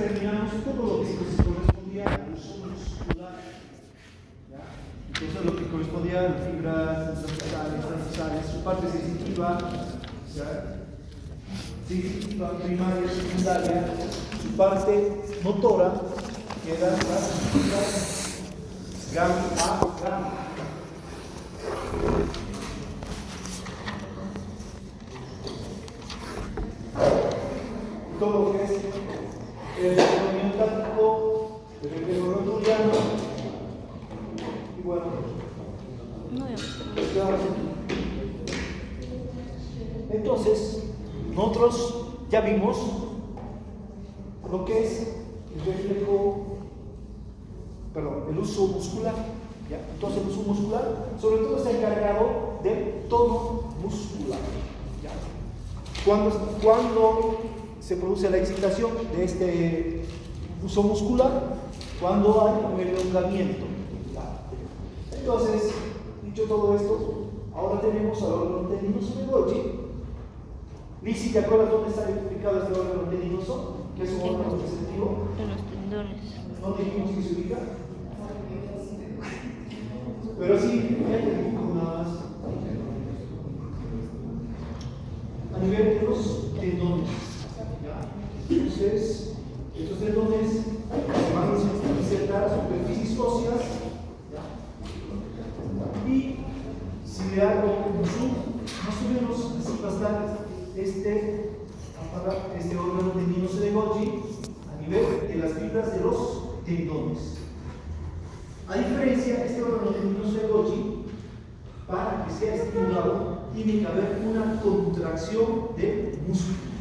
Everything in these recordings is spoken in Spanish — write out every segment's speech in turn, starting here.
terminamos todo lo que correspondía al uso muscular. ¿Ya? Entonces lo que correspondía a las fibras transversales, su parte sensitiva, ¿ya? Sensitiva, primaria, secundaria, su parte motora, que eran las fibras gamma a gamma. Todo lo que es el reflejo miocárdico, el reflejo rotuliano y bueno, entonces nosotros ya vimos lo que es el reflejo, perdón, el uso muscular. ¿Ya? Entonces el uso muscular sobre todo está encargado del tono muscular. ¿Ya? Cuando se produce la excitación de este uso muscular, cuando hay un elongamiento. Entonces, dicho todo esto, ahora tenemos al órgano tendinoso de Golgi. Lizzy, ¿te acuerdas dónde está ubicado este órgano tendinoso? ¿Qué es un órgano receptivo? En los tendones. ¿No dijimos que se ubica? Pero sí, ya te dibujo nada más. A nivel de los tendones. Entonces, estos tendones se van a insertar superficies óseas, ¿ya? Y si le hago un zoom, más o menos así va a estar este órgano tendinoso de Golgi a nivel de las fibras de los tendones. A diferencia, este órgano tendinoso de Golgi, para que sea estimulado, tiene que haber una contracción del músculo.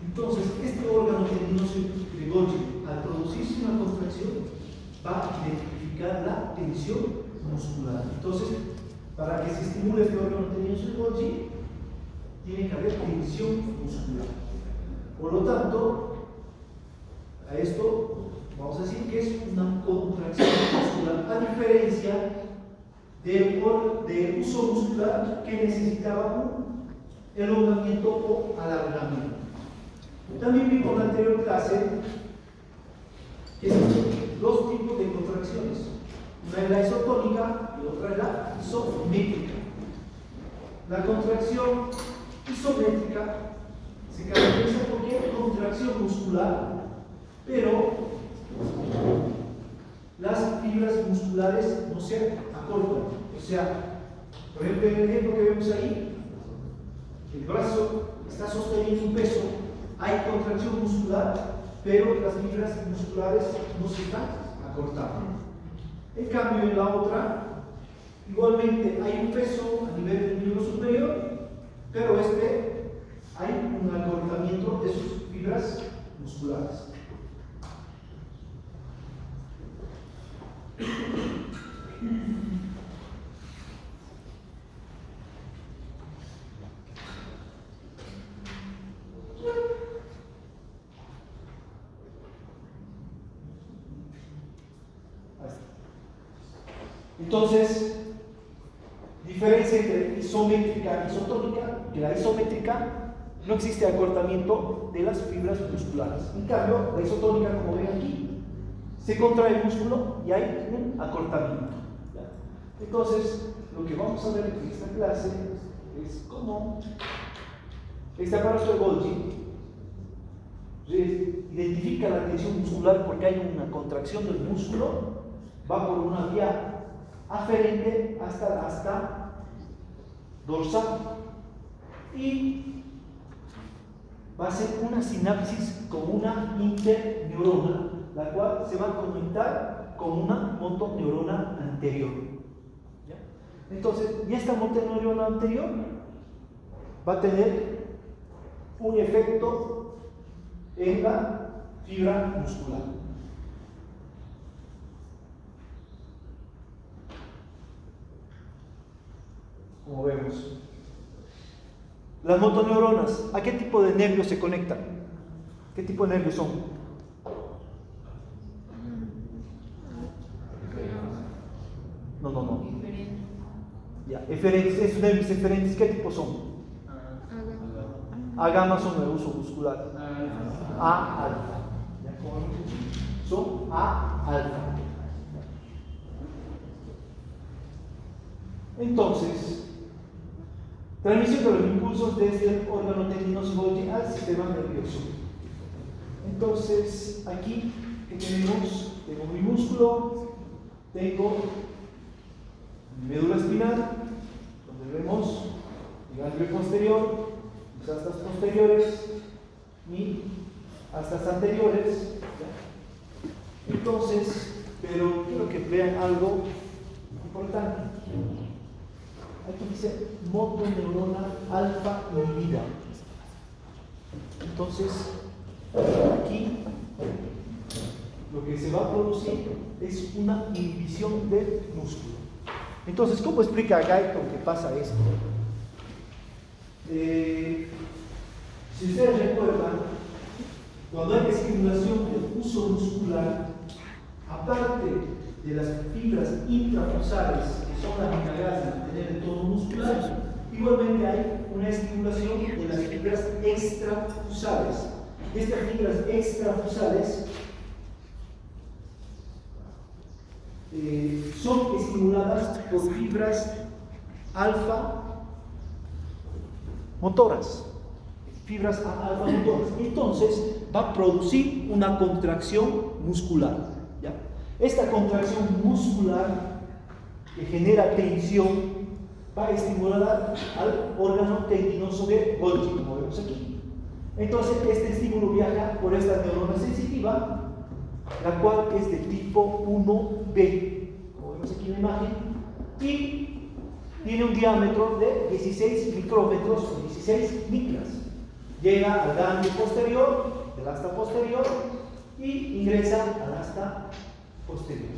Entonces, este órgano tendinoso de Golgi, al producirse una contracción, va a identificar la tensión muscular. Entonces, para que se estimule este órgano tendinoso de Golgi, tiene que haber tensión muscular. Por lo tanto, a esto vamos a decir que es una contracción muscular, a diferencia del uso muscular que necesitaba un elongamiento o alargamiento. También vimos en la anterior clase que existen dos tipos de contracciones. Una es la isotónica y otra es la isométrica. La contracción isométrica se caracteriza por cualquier contracción muscular, pero las fibras musculares no se acortan. O sea, por ejemplo, en el ejemplo que vemos ahí, el brazo está sosteniendo un peso, hay contracción muscular, pero las fibras musculares no se están acortando. En cambio, en la otra, igualmente hay un peso a nivel del miembro superior, pero hay un acortamiento de sus fibras musculares. Entonces, diferencia entre isométrica y isotónica, que la isométrica no existe acortamiento de las fibras musculares. En cambio, la isotónica, como ven aquí, se contrae el músculo y hay un acortamiento. ¿Ya? Entonces, lo que vamos a ver en esta clase es cómo este aparato de Golgi identifica la tensión muscular porque hay una contracción del músculo, va por una vía aferente hasta la asta dorsal y va a ser una sinapsis con una interneurona, la cual se va a conectar con una motoneurona anterior. ¿Ya? Entonces, y esta motoneurona anterior va a tener un efecto en la fibra muscular. Como vemos, las motoneuronas, ¿a qué tipo de nervios se conectan? ¿Qué tipo de nervios son? No. Ya, esos nervios eferentes, ¿qué tipo son? A gamma son de uso muscular. A alfa. Son A alfa. Entonces, transmisión de los impulsos desde el órgano tendinoso Golgi al sistema nervioso. Entonces, aquí que tenemos, tengo mi músculo, tengo mi médula espinal, donde vemos mi ganglio posterior, mis astas posteriores, mi astas anteriores. ¿Ya? Entonces, pero quiero que vean algo importante. Aquí dice motoneurona alfa inhibida. Entonces, aquí lo que se va a producir es una inhibición del músculo. Entonces, ¿cómo explica Guyton que pasa esto? Si ustedes recuerdan, cuando hay estimulación del uso muscular, aparte de las fibras intrafusales, que son las encargadas de mantener el tono muscular, igualmente hay una estimulación de las fibras extrafusales. Estas fibras extrafusales son estimuladas por fibras alfa motoras. Fibras alfa motoras. Entonces va a producir una contracción muscular. ¿Ya? Esta contracción muscular que genera tensión va a estimular al órgano tendinoso de Golgi, como vemos aquí. Entonces este estímulo viaja por esta neurona sensitiva, la cual es de tipo 1B, como vemos aquí en la imagen, y tiene un diámetro de 16 micrómetros o 16 micras. Llega al ganglio posterior, del asta posterior, y ingresa al asta posterior.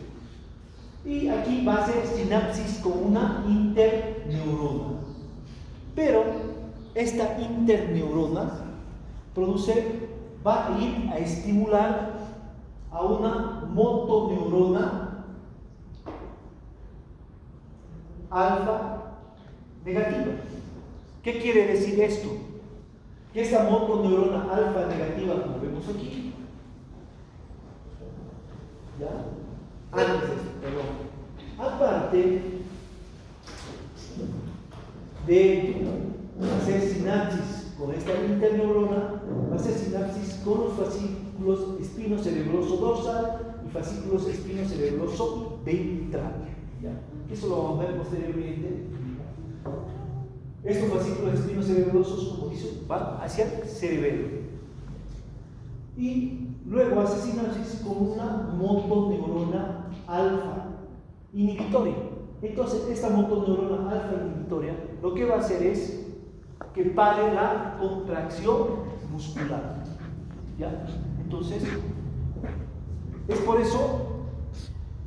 Y aquí va a ser sinapsis con una interneurona. Pero esta interneurona va a ir a estimular a una motoneurona alfa negativa. ¿Qué quiere decir esto? Que esta motoneurona alfa negativa, como vemos aquí, ¿ya? Antes de esto, perdón. Aparte de hacer sinapsis con esta interneurona, va a hacer sinapsis con los fascículos espinocerebroso dorsal y fascículos espinocerebroso ventral. ¿Ya? Eso lo vamos a ver posteriormente. Estos fascículos espinocerebrosos, como dice, van hacia el cerebelo. Y luego hace sinapsis con una motoneurona alfa inhibitoria. Entonces, esta motoneurona alfa inhibitoria lo que va a hacer es que pare la contracción muscular. ¿Ya? Entonces, es por eso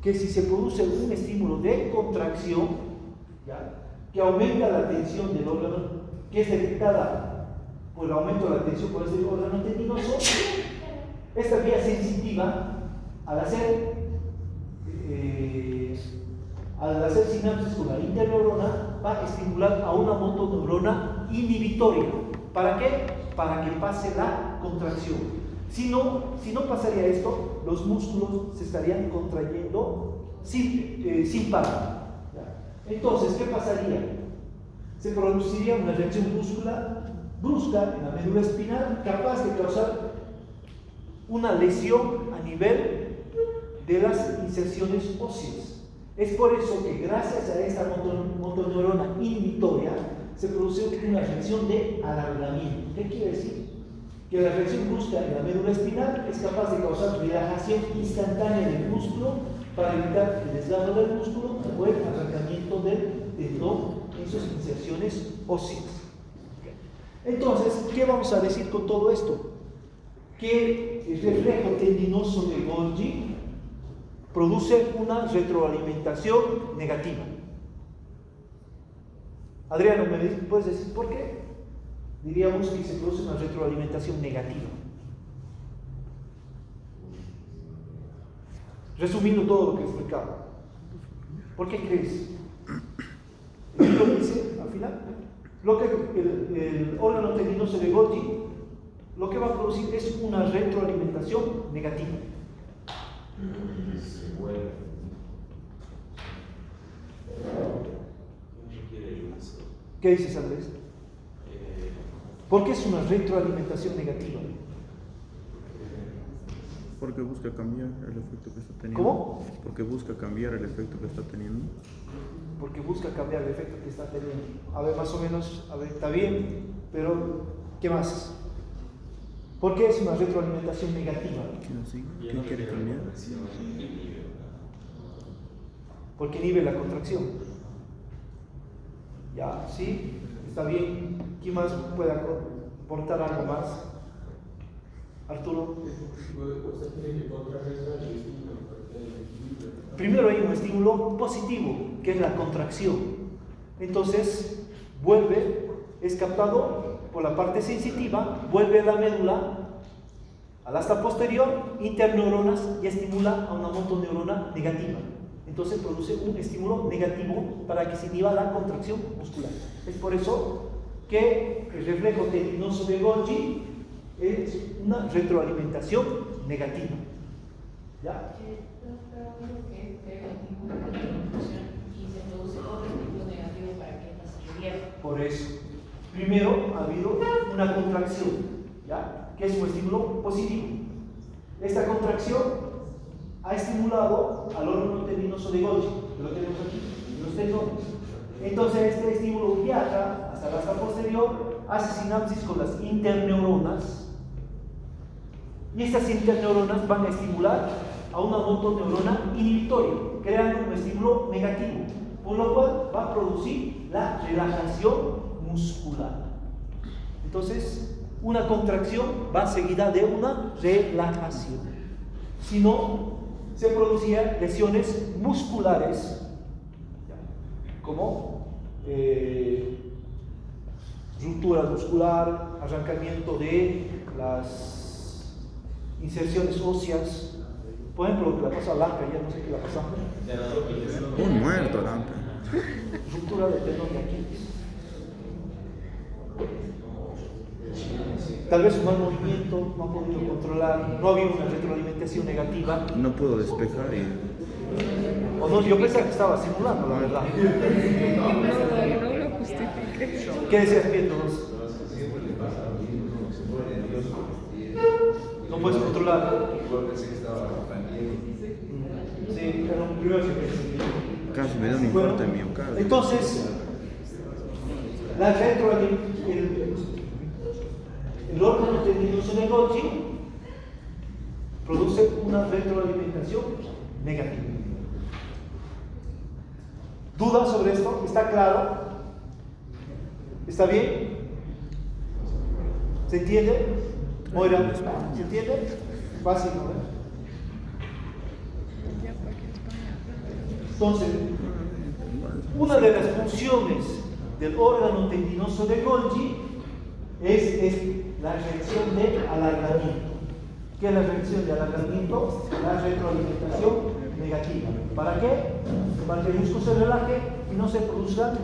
que si se produce un estímulo de contracción, ¿ya?, que aumenta la tensión del órgano, que es detectada por el aumento de la tensión por este órgano tendinoso, esta vía sensitiva, al hacer sinapsis con la interneurona, va a estimular a una motoneurona inhibitoria. ¿Para qué? Para que pase la contracción. Si no pasaría esto, los músculos se estarían contrayendo sin parar. Entonces, ¿qué pasaría? Se produciría una reacción muscular brusca en la médula espinal, capaz de causar una lesión a nivel de las inserciones óseas. Es por eso que gracias a esta motoneurona inhibitoria se produce una reacción de alargamiento. ¿Qué quiere decir? Que la reacción brusca en la médula espinal es capaz de causar relajación instantánea del músculo para evitar el desgarro del músculo o el arrancamiento del tendón en sus inserciones óseas. Entonces, ¿qué vamos a decir con todo esto? Que el reflejo tendinoso de Golgi produce una retroalimentación negativa. Adriano, ¿me puedes decir por qué? Diríamos que se produce una retroalimentación negativa. Resumiendo todo lo que he explicado, ¿por qué crees? ¿El libro dice al final? lo que el órgano tendinoso de Golgi lo que va a producir es una retroalimentación negativa. Se vuelve. ¿Qué dices, Andrés? ¿Por qué es una retroalimentación negativa? Porque busca cambiar el efecto que está teniendo. ¿Cómo? Porque busca cambiar el efecto que está teniendo. Porque busca cambiar el efecto que está teniendo. A ver, más o menos, a ver, está bien, pero ¿qué más? ¿Por qué es una retroalimentación negativa? ¿Quién quiere cambiar? Porque inhibe la contracción. Ya, ¿sí? Está bien. ¿Quién más puede aportar algo más? Arturo. Primero hay un estímulo positivo, que es la contracción. Entonces, vuelve, es captado por la parte sensitiva, vuelve a la médula, al asta posterior, interneuronas y estimula a una motoneurona negativa. Entonces produce un estímulo negativo para que se inhiba la contracción muscular. Es por eso que el reflejo tendinoso de Golgi es una retroalimentación negativa. ¿Ya? Y se produce otro estímulo negativo para que esta se revierta. Por eso, primero ha habido una contracción, ¿ya? Que es un estímulo positivo. Esta contracción ha estimulado al órgano tendinoso de Golgi, que lo tenemos aquí, los tendones. Entonces este estímulo viaja hasta la asta posterior, hace sinapsis con las interneuronas, y estas interneuronas van a estimular a una motoneurona inhibitoria, creando un estímulo negativo, por lo cual va a producir la relajación muscular. Entonces, una contracción va seguida de una relajación. Si no, se producían lesiones musculares, como ruptura muscular, arrancamiento de las inserciones óseas. Por ejemplo, lo que le pasó a Lampe, ya no sé qué le pasó. Un muerto, Lampe. Ruptura del tendón de Aquiles. Tal vez su mal movimiento no ha podido controlar, no ha habido una retroalimentación negativa. No puedo despejar y... O no, yo pensaba que estaba simulando, la verdad. No lo justifique. ¿Qué decías, Pietro? No puedes controlar. Sí, pero primero que pensé. Casi me da un infarto de miocardio. Entonces, la el órgano tendinoso de Golgi produce una retroalimentación negativa. ¿Dudas sobre esto? ¿Está claro? ¿Está bien? ¿Se entiende? Moira, ¿se entiende? Básico, ¿eh? Entonces, una de las funciones del órgano tendinoso de Golgi es la reacción de alargamiento. ¿Qué es la reacción de alargamiento? La retroalimentación negativa. ¿Para qué? Para que el músculo se relaje y no se produzcan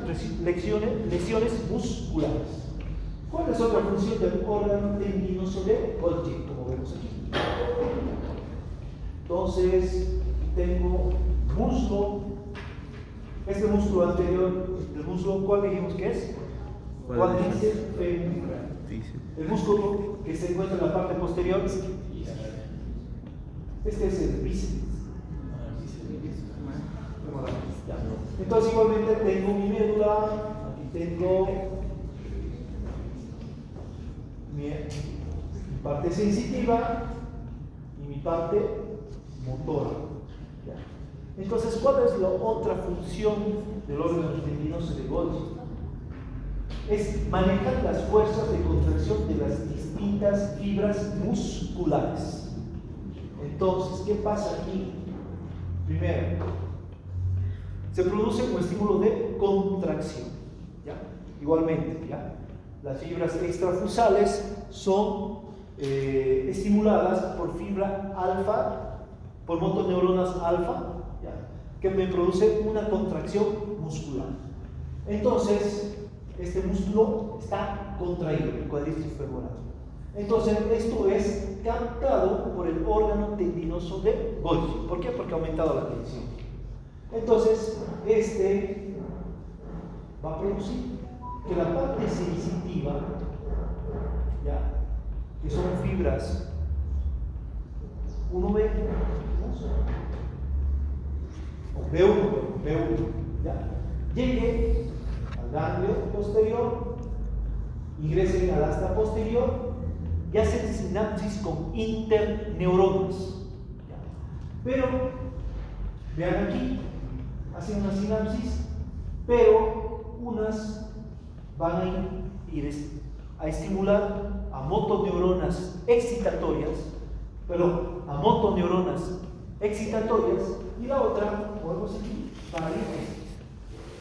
lesiones musculares. ¿Cuál es otra función del órgano tendinoso de Golgi? Como vemos aquí. Entonces, tengo músculo. Este músculo anterior, el músculo, ¿cuál dijimos que es? Cuádriceps femoral. El músculo que se encuentra en la parte posterior, este es el bíceps. Entonces igualmente tengo mi médula, aquí tengo mi parte sensitiva y mi parte motora. Entonces, ¿cuál es la otra función del órgano tendinoso de Golgi? Es manejar las fuerzas de contracción de las distintas fibras musculares. Entonces, ¿qué pasa aquí? Primero, se produce un estímulo de contracción, ¿ya? Igualmente, ¿ya? Las fibras extrafusales son estimuladas por fibra alfa, por motoneuronas alfa, ¿ya? Que me produce una contracción muscular. Entonces, este músculo está contraído, el cuádriceps femoral. Entonces, esto es captado por el órgano tendinoso de Golgi. ¿Por qué? Porque ha aumentado la tensión. Entonces, este va a producir que la parte sensitiva, ¿ya?, que son fibras 1B, o B1, ¿ya?, llegue al ganglio posterior, ingresen al asta posterior y hacen sinapsis con interneuronas, ¿ya? Pero vean aquí, hacen una sinapsis, pero unas van a ir a estimular a motoneuronas excitatorias, y la otra, volvemos aquí, para ir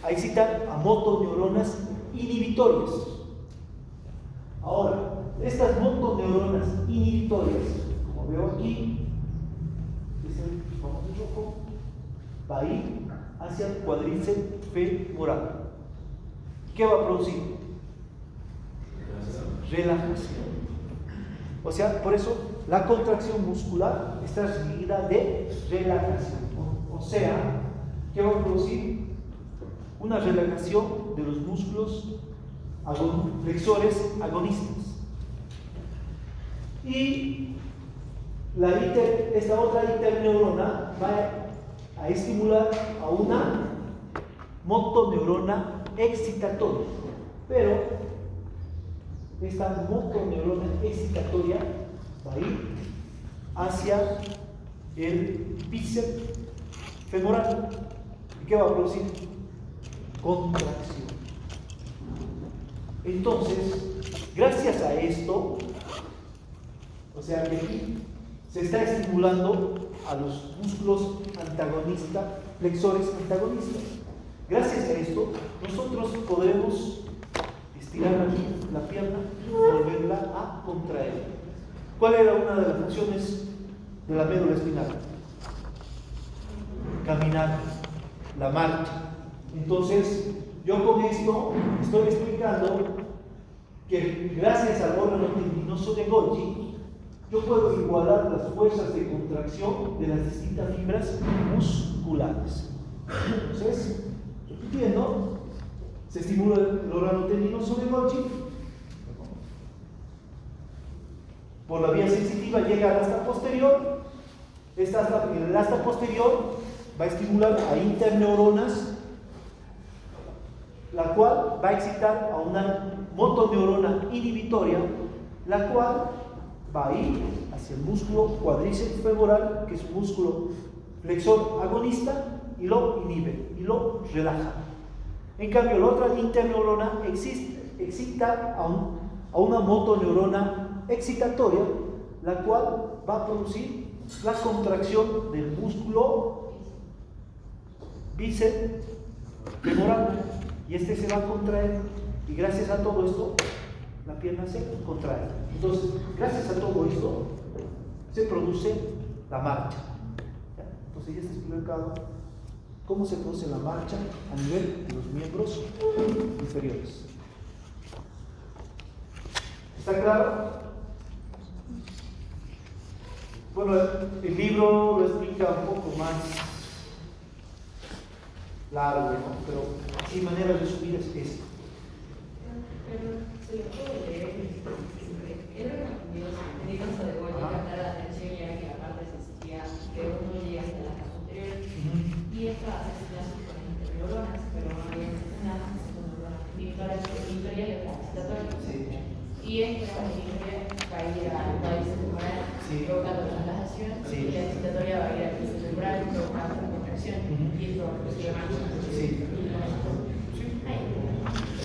a excitar a motoneuronas inhibitorias. Ahora, estas motoneuronas inhibitorias, como veo aquí, va a ir hacia el cuádriceps femoral. ¿Qué va a producir? Relajación. O sea, por eso la contracción muscular está seguida de relajación. O sea, ¿qué va a producir? Una relajación de los músculos flexores agonistas. Y esta otra interneurona va a estimular a una motoneurona excitatoria. Pero esta motoneurona excitatoria va a ir hacia el bíceps femoral. ¿Y qué va a producir? Contracción. Entonces, gracias a esto, o sea que aquí se está estimulando a los músculos antagonistas, flexores antagonistas. Gracias a esto, nosotros podremos estirar aquí la pierna y volverla a contraer. ¿Cuál era una de las funciones de la médula espinal? Caminar, la marcha. Entonces, yo con esto estoy explicando que gracias al órgano tendinoso de Golgi, yo puedo igualar las fuerzas de contracción de las distintas fibras musculares. Entonces, repitiendo, se estimula el órgano tendinoso de Golgi, por la vía sensitiva llega al asta posterior. El asta posterior va a estimular a interneuronas, la cual va a excitar a una motoneurona inhibitoria, la cual va a ir hacia el músculo cuádriceps femoral, que es un músculo flexor agonista, y lo inhibe y lo relaja. En cambio, la otra interneurona excita a una motoneurona excitatoria, la cual va a producir la contracción del músculo bíceps femoral, y este se va a contraer, y gracias a todo esto la pierna se contrae. Entonces, gracias a todo esto se produce la marcha. ¿Ya? Entonces ya está explicado cómo se produce la marcha a nivel de los miembros inferiores. ¿Está claro? Bueno, el libro lo explica un poco más largo, ¿no? Pero así manera resumida es esto. Pero se le puede leer, era una tendinosa de Golgi, captar la atención ya que la parte sensitiva que uno llega hasta la cara posterior, y esto hace sinapsis con las interneuronas, pero no hay una motoneurona inhibitoria y otra excitatoria. Y esta inhibitoria va a ir al cuádriceps femoral, provocando traslación, y la excitatoria va a ir al bíceps femoral, provocando contracción, y esto se llama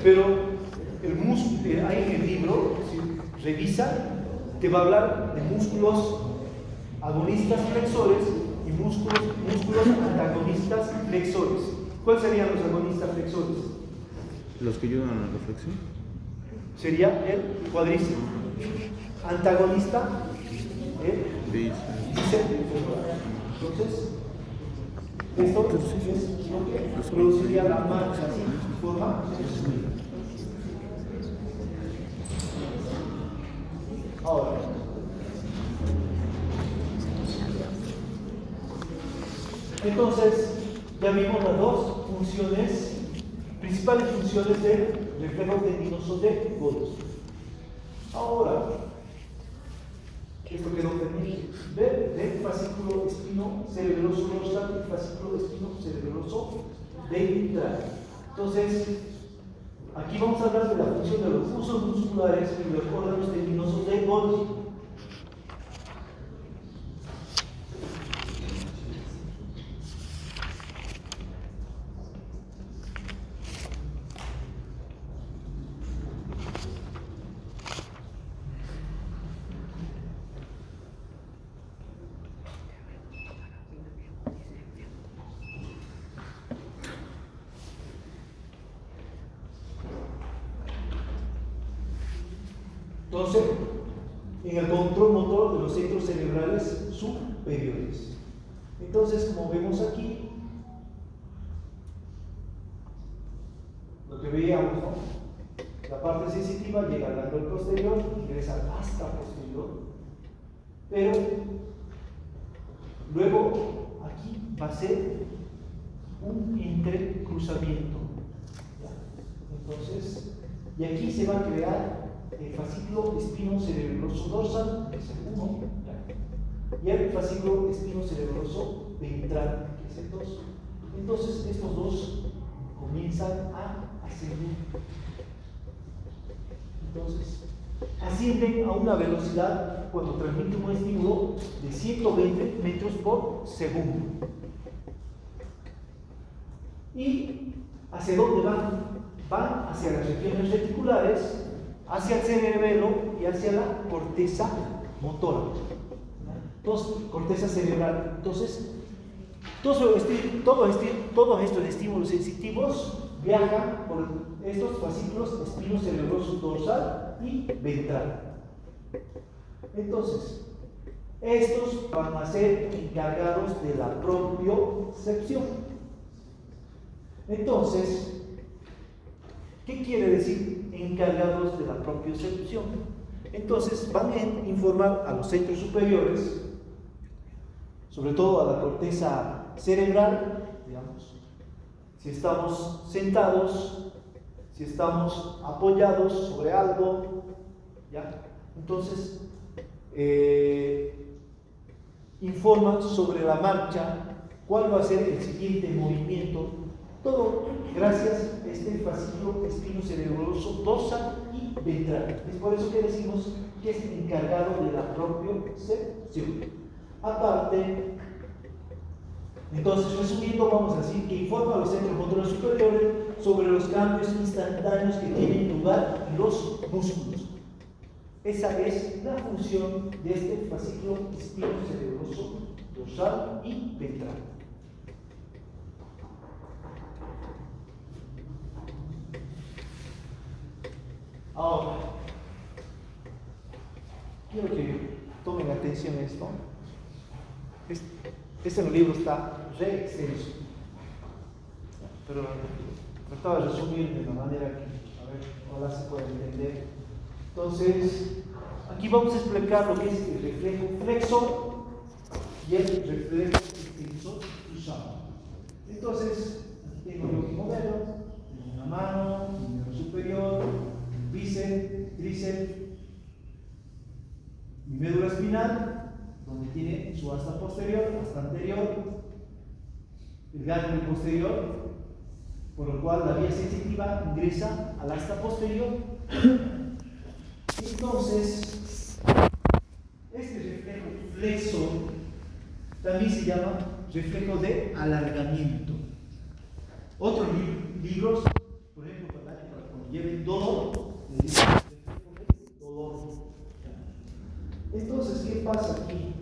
Pero el músculo, ahí en el libro, si revisa, te va a hablar de músculos agonistas flexores y músculos antagonistas flexores. ¿Cuáles serían los agonistas flexores? Los que ayudan a la reflexión. Sería el cuádriceps. Antagonista, el bíceps. Entonces, esto es lo que produciría la marcha así, forma. Ahora, entonces, ya vimos las dos funciones, principales funciones del reflejo tendinoso de Goldstein. Ahora, esto quedó pendiente. Ver del fascículo espino cerebroso dorsal y fascículo espino cerebroso ventral. Entonces, aquí vamos a hablar de la función de los usos musculares y los órganos tendinosos de Goldstein. Entonces, en el control motor de los centros cerebrales superiores. Entonces, como vemos aquí, lo que veíamos, ¿no? La parte sensitiva llega al ganglio posterior, ingresa hasta posterior, pero luego aquí va a ser un entrecruzamiento. Entonces, y aquí se va a crear el fascículo espino cerebroso dorsal, que es el 1, y el fascículo espino cerebroso ventral, que es el 2. Entonces, estos dos comienzan a ascender. Entonces, ascienden a una velocidad cuando transmiten un estímulo de 120 metros por segundo. ¿Y hacia dónde van? Van hacia las regiones reticulares, hacia el cerebelo y hacia la corteza motora. Entonces, corteza cerebral. Entonces, todos estos estímulos sensitivos viajan por estos fascículos espino cerebroso dorsal y ventral. Entonces, estos van a ser encargados de la propiocepción. Entonces, ¿qué quiere decir encargados de la propiocepción? Entonces van a informar a los centros superiores, sobre todo a la corteza cerebral, digamos, si estamos sentados, si estamos apoyados sobre algo, ¿ya? Entonces informan sobre la marcha, cuál va a ser el siguiente movimiento. Todo gracias a este fascículo espino cerebroso dorsal y ventral. Es por eso que decimos que es encargado de la propiocepción. Aparte, entonces resumiendo, vamos a decir que informa a los centros motores superiores sobre los cambios instantáneos que tienen lugar en los músculos. Esa es la función de este fascículo espino cerebroso dorsal y ventral. Ahora, quiero que tomen atención a esto. Este libro está re extenso, pero trataba de resumir de una manera que, a ver, ojalá se pueda entender. Entonces, aquí vamos a explicar lo que es el reflejo flexor y el reflejo extensor cruzado. Entonces, aquí tengo yo mi modelo, tengo una mano, un miembro superior, bíceps, tríceps, mi médula espinal, donde tiene su asta posterior, asta anterior, el ganglio posterior, por lo cual la vía sensitiva ingresa al asta posterior. Entonces, este reflejo flexor también se llama reflejo de alargamiento. Otros libros, por ejemplo, cuando lleven dolor, le dicen reflejo de dolor. Entonces, ¿qué pasa aquí?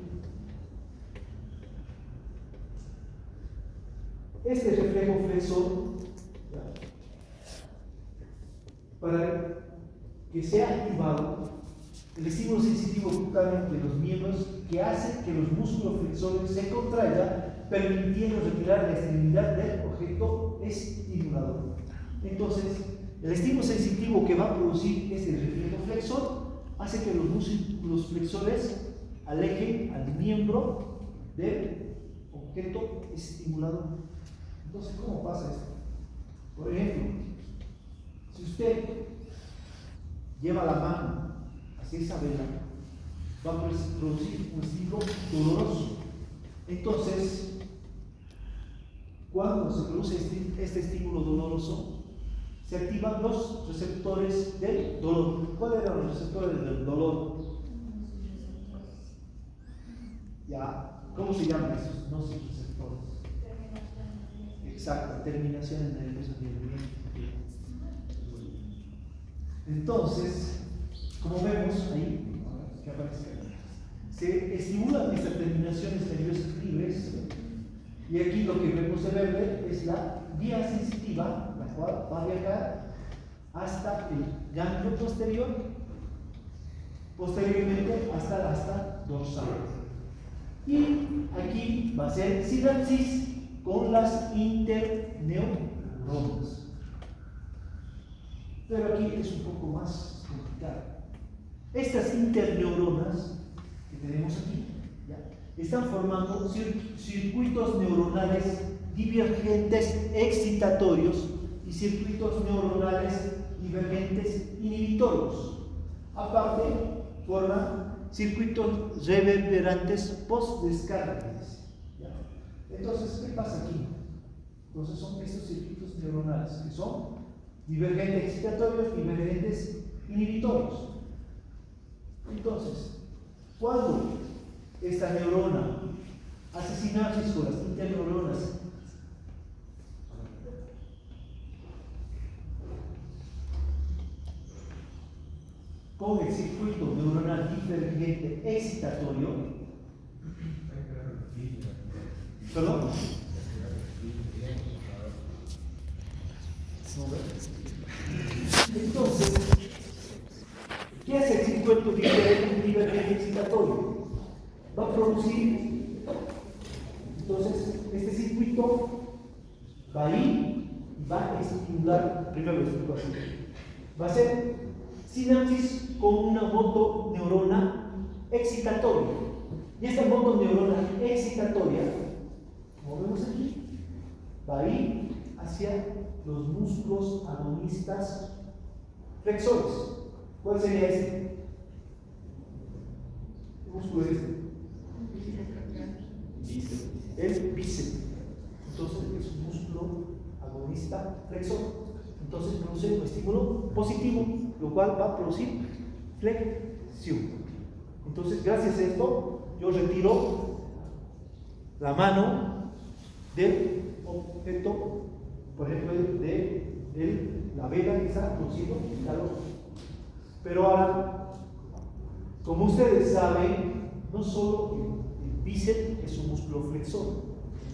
Este reflejo flexor, para que sea activado, el estímulo sensitivo cutáneo de los miembros que hace que los músculos flexores se contraigan, permitiendo retirar la extremidad del objeto estimulador. Entonces, el estímulo sensitivo que va a producir este reflejo flexor hace que los músculos flexores alejen al miembro del objeto estimulado. Entonces, ¿cómo pasa esto? Por ejemplo, si usted lleva la mano hacia esa vela, va a producir un estímulo doloroso. Entonces, cuando se produce este estímulo doloroso, se activan los receptores del dolor. ¿Cuáles eran los receptores del dolor? Ya, ¿cómo se llaman esos? No son receptores. Exacto, terminaciones nerviosas del bien. Entonces, como vemos ahí, que aparece ahí, se estimulan estas terminaciones nerviosas libres, y aquí lo que vemos de verde es la vía sensitiva, la cual va a viajar hasta el ganglio posterior, posteriormente hasta la asta dorsal. Y aquí va a ser sinapsis con las interneuronas. Pero aquí es un poco más complicado. Estas interneuronas que tenemos aquí, ¿ya?, están formando circuitos neuronales divergentes excitatorios y circuitos neuronales divergentes inhibitorios. Aparte, forman circuitos reverberantes postdescárnicos. Entonces, ¿qué pasa aquí? Entonces son estos circuitos neuronales que son divergentes excitatorios, divergentes inhibitorios. Entonces, cuando esta neurona hace sinapsis con las interneuronas con el circuito neuronal divergente excitatorio, ¿perdón? Entonces, ¿qué hace el circuito divergente excitatorio? Va a producir, entonces, este circuito va a ir y va a estimular, primero lo explico así, va a ser sinapsis con una motoneurona excitatoria. Y esta motoneurona excitatoria, como vemos aquí, va a ir hacia los músculos agonistas flexores. ¿Cuál sería este? ¿Qué músculo es este? El bíceps. Entonces es un músculo agonista flexor. Entonces produce un estímulo positivo, lo cual va a producir flexión. Entonces, gracias a esto, yo retiro la mano del objeto, por ejemplo, de la vela que está produciendo calor. Pero ahora, como ustedes saben, no solo el bíceps es un músculo flexor,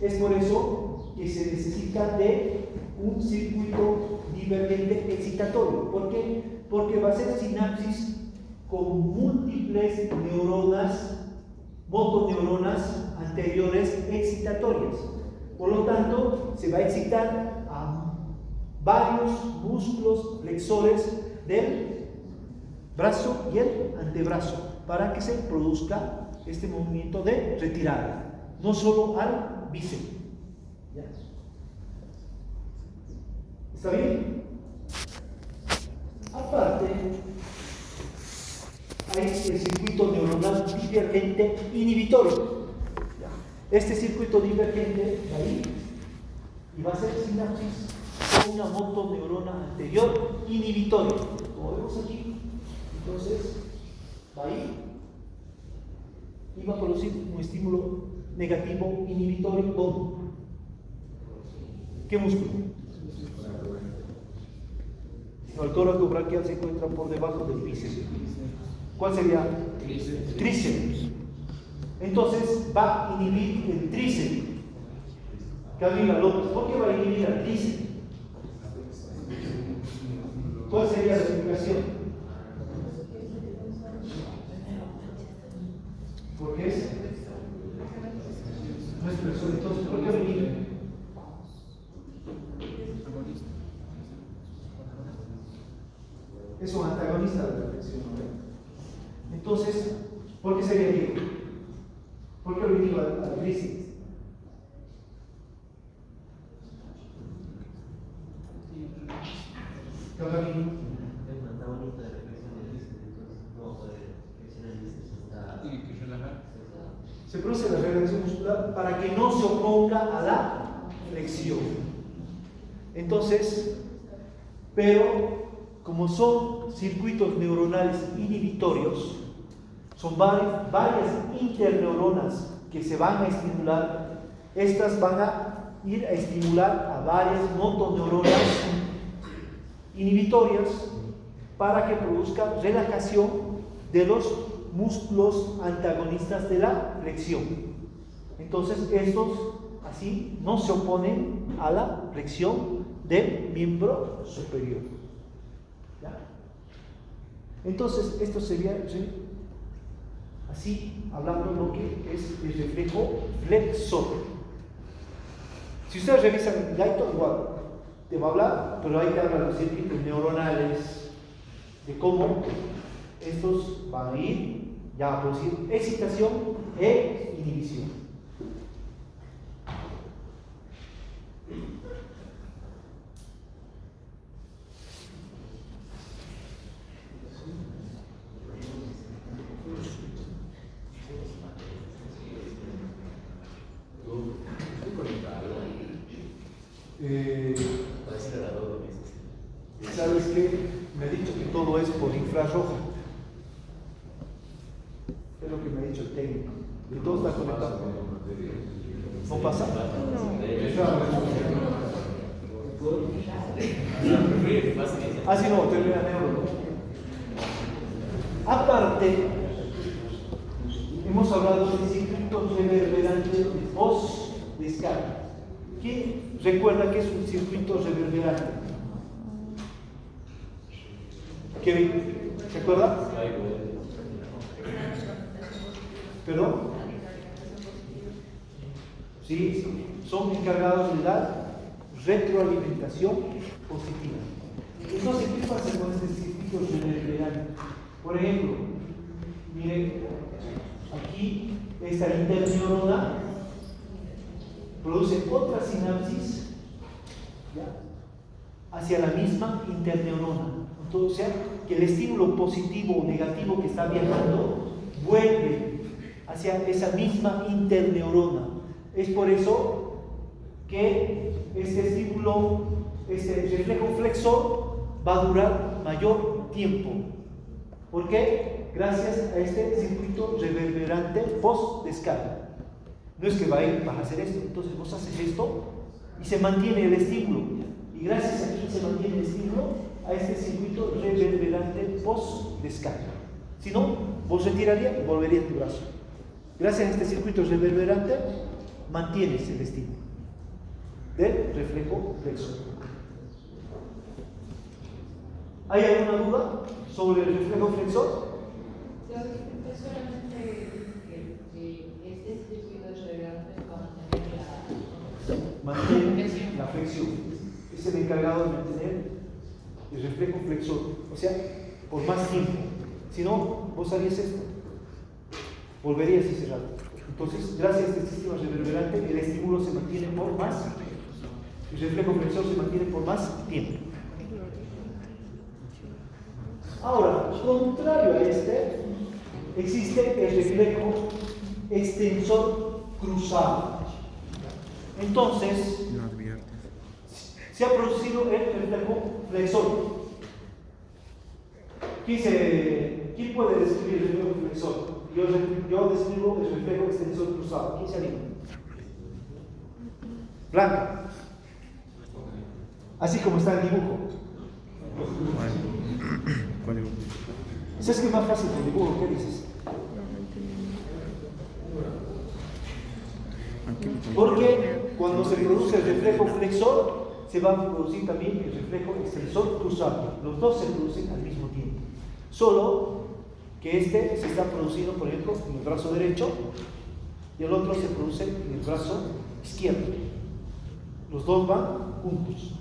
es por eso que se necesita de un circuito divergente excitatorio. ¿Por qué? Porque va a ser sinapsis con múltiples neuronas, motoneuronas anteriores excitatorias. Por lo tanto, se va a excitar a varios músculos flexores del brazo y el antebrazo para que se produzca este movimiento de retirada, no solo al bíceps. ¿Ya? ¿Está bien? Aparte, hay el circuito neuronal divergente inhibitorio. Este circuito divergente va a ir y va a hacer sinapsis con una motoneurona anterior inhibitoria, como vemos aquí. Entonces, va a ir y va a producir un estímulo negativo inhibitorio con ¿qué músculo? El tóraco braquial se encuentra por debajo del bíceps. ¿Cuál sería? Tríceps. Entonces va a inhibir el tríceps. Camila López, ¿por qué va a inhibir el tríceps? ¿Cuál sería la explicación? Porque es no es persona. Entonces, ¿por qué lo inhibe? Es un antagonista de la flexión, ¿no? Entonces, ¿por qué sería griego? ¿Por qué lo digo al tríceps? ¿Qué onda, amigo? Se produce la relajación muscular para que no se oponga a la flexión. Entonces, pero como son circuitos neuronales inhibitorios, son varias interneuronas que se van a estimular. Estas van a ir a estimular a varias motoneuronas inhibitorias para que produzca relajación de los músculos antagonistas de la flexión. Entonces estos así no se oponen a la flexión del miembro superior. ¿Ya? Entonces esto sería así hablando lo que es el reflejo flexor. Si ustedes revisan el Gaito, igual te va a hablar, pero ahí te hablan los circuitos neuronales de cómo estos van a ir ya a producir excitación e inhibición. ¿Sabes qué? Me ha dicho que todo es por infrarrojo. Es lo que me ha dicho el técnico. Y todo está conectado. ¿No pasa? Así no, termina neuro. Aparte, hemos hablado de circuitos reverberantes de post-descarga. ¿Quién recuerda que es un circuito reverberante? ¿Kevin? ¿Se acuerda? ¿Perdón? Sí, son encargados de dar retroalimentación positiva. Entonces, ¿qué pasa con este circuito reverberante? Por ejemplo, miren, aquí esta interneurona produce otra sinapsis, ¿ya?, hacia la misma interneurona. Entonces, o sea, que el estímulo positivo o negativo que está viajando vuelve hacia esa misma interneurona. Es por eso que este estímulo, este reflejo flexor, va a durar mayor tiempo. ¿Por qué? Gracias a este circuito reverberante post-descarga. No es que va a hacer esto, entonces vos haces esto y se mantiene el estímulo. Y gracias a que se mantiene el estímulo, a este circuito reverberante post-descarga. Si no, vos retirarías y volverías tu brazo. Gracias a este circuito reverberante, mantienes el estímulo del reflejo flexor. ¿Hay alguna duda sobre el reflejo flexor? Solamente que este circuito reverberante va a mantiene la flexión. Es el encargado de mantener el reflejo flexor, o sea, por más tiempo. Si no, vos harías esto, volverías ese rato. Entonces, gracias a este sistema reverberante, el estímulo se mantiene por más, el reflejo flexor se mantiene por más tiempo. Ahora, contrario a este, existe el reflejo extensor cruzado. Entonces, se ha producido el reflejo flexor. ¿Quién puede describir el reflejo flexor? Yo describo el reflejo extensor cruzado. ¿Quién se anima? Blanca. Así como está el dibujo. ¿Cuál dibujo? ¿Sabes que es más fácil el dibujo? ¿Qué dices? Porque cuando se produce el reflejo flexor, se va a producir también el reflejo extensor cruzado. Los dos se producen al mismo tiempo. Solo que este se está produciendo, por ejemplo, en el brazo derecho y el otro se produce en el brazo izquierdo. Los dos van juntos.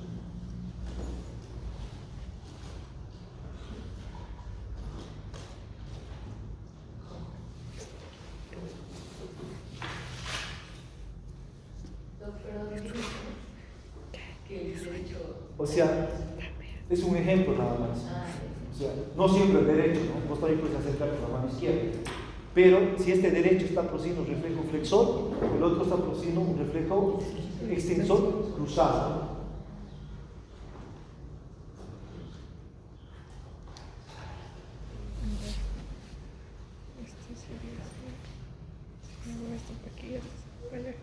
sea, es un ejemplo nada más. O sea, no siempre el derecho, ¿no? Vos también puedes acercar con la mano izquierda. Pero si este derecho está produciendo un reflejo flexor, el otro está produciendo un reflejo extensor cruzado. Esto sería así. Si hago esto para aquí, para allá.